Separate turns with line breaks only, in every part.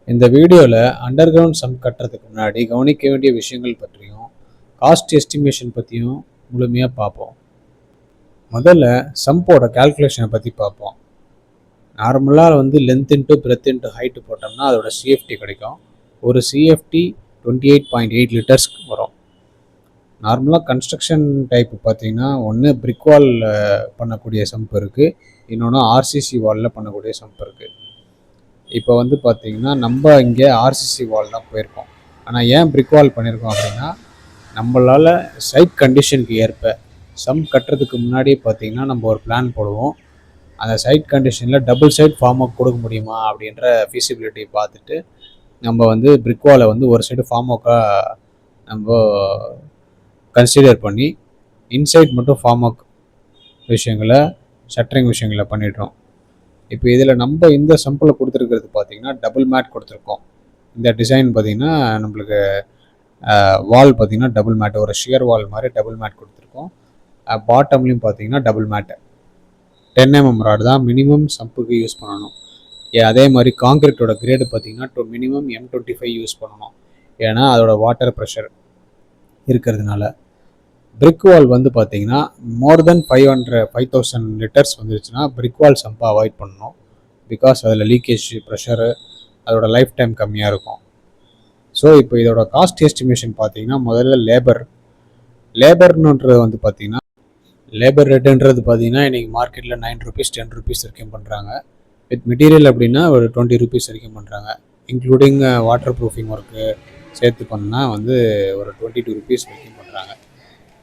இந்த வீடியோவில் under ground sump கட்டுறதுக்கு முன்னாடி கவனிக்க வேண்டிய விஷயங்கள் பற்றியும் காஸ்ட் எஸ்டிமேஷன் பற்றியும் முழுமையாக பார்ப்போம். முதல்ல சம்போட கால்குலேஷனை பற்றி பார்ப்போம். நார்மலாக length into breadth into height போட்டோம்னா அதோட சிஎஃப்டி கிடைக்கும். ஒரு சிஎஃப்டி 28.8 லிட்டர்ஸ்க்கு வரும். நார்மலாக கன்ஸ்ட்ரக்ஷன் டைப் பார்த்தீங்கன்னா ஒன்று பிரிக் வால் பண்ணக்கூடிய சம்ப் இருக்குது, இன்னொன்று ஆர்சிசி வாலில் பண்ணக்கூடிய சம்ப் இருக்குது. இப்போ பார்த்தீங்கன்னா நம்ம இங்கே ஆர்சிசி வால் தான் போயிருக்கோம். ஆனால் ஏன் பிரிக் வால் பண்ணியிருக்கோம் அப்படின்னா நம்மளால் சைட் கண்டிஷனுக்கு ஏற்ப சம்ப் கட்டுறதுக்கு முன்னாடியே பார்த்தீங்கன்னா நம்ம ஒரு பிளான் போடுவோம். அந்த சைட் கண்டிஷனில் டபுள் சைட் ஃபார்ம் ஒர்க் கொடுக்க முடியுமா அப்படின்ற ஃபீசிபிலிட்டி பார்த்துட்டு நம்ம பிரிக் வாலை ஒரு சைடு ஃபார்ம் ஒர்க்காக நம்ம கன்சிடர் பண்ணி இன்சைட் மட்டும் ஃபார்ம் ஒர்க் விஷயங்களை ஷட்டரிங் விஷயங்களை பண்ணிடுறோம். இப்போ இதில் நம்ம இந்த சம்பில் கொடுத்துருக்கிறது பார்த்திங்கன்னா டபுள் மேட் கொடுத்துருக்கோம். இந்த டிசைன் பார்த்திங்கன்னா நம்மளுக்கு வால் பார்த்திங்கன்னா டபுள் மேட், ஒரு ஷியர் வால் மாதிரி டபுள் மேட் கொடுத்துருக்கோம். பாட்டம்லேயும் பார்த்திங்கன்னா டபுள் மேட்டு 10 mm ராடு தான் மினிமம் சம்புக்கு யூஸ் பண்ணணும். அதே மாதிரி காங்கிரீட்டோட கிரேடு பார்த்திங்கன்னா மினிமம் M25 யூஸ் பண்ணணும். ஏன்னா அதோட வாட்டர் ப்ரெஷர் இருக்கிறதுனால. பிரிக் வால் பார்த்திங்கன்னா மோர் தென் 5000 லிட்டர்ஸ் வந்துருச்சுன்னா பிரிக் வால் சம்பை அவாய்ட் பண்ணணும். பிகாஸ் அதில் லீக்கேஜ் ப்ரெஷரு அதோட லைஃப் டைம் கம்மியாக இருக்கும். ஸோ இப்போ இதோட காஸ்ட் எஸ்டிமேஷன் பார்த்திங்கன்னா முதல்ல லேபர்ன்றது பார்த்திங்கன்னா லேபர் ரேட்டுன்றது பார்த்திங்கன்னா இன்றைக்கி மார்க்கெட்டில் 9 rupees 10 rupees வரைக்கும் பண்ணுறாங்க. வித் மெட்டீரியல் அப்படின்னா ஒரு 20 rupees வரைக்கும் பண்ணுறாங்க. இன்க்ளூடிங் வாட்டர் ப்ரூஃபிங் ஒர்க்கு சேர்த்து பண்ணால் ஒரு 22 rupees வரைக்கும் பண்ணுறாங்க.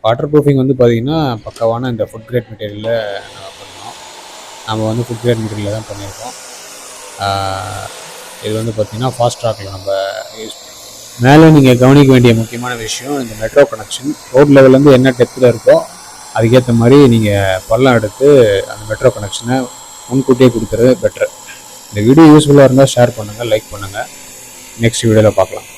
வாட்டர் ப்ரூஃபிங் பார்த்திங்கன்னா பக்கவான இந்த ஃபுட் கிரேட் மெட்டீரியலில் நம்ம பண்ணோம். நம்ம ஃபுட் கிரேட் மெட்டீரியலில் தான் பண்ணியிருக்கோம். இது பார்த்திங்கன்னா ஃபாஸ்ட் ட்ராக்கில் நம்ம யூஸ் பண்ணுறோம். மேலே நீங்கள் கவனிக்க வேண்டிய முக்கியமான விஷயம் இந்த மெட்ரோ கனெக்ஷன் ரோட் லெவல்லேருந்து என்ன டெப்த்தில் இருக்கோ அதுக்கேற்ற மாதிரி நீங்கள் பள்ளம் எடுத்து அந்த மெட்ரோ கனெக்ஷனை முன்கூட்டியே கொடுத்துறது பெட்டர். இந்த வீடியோ யூஸ்ஃபுல்லாக இருந்தால் ஷேர் பண்ணுங்கள், லைக் பண்ணுங்கள். நெக்ஸ்ட் வீடியோவில் பார்க்கலாம்.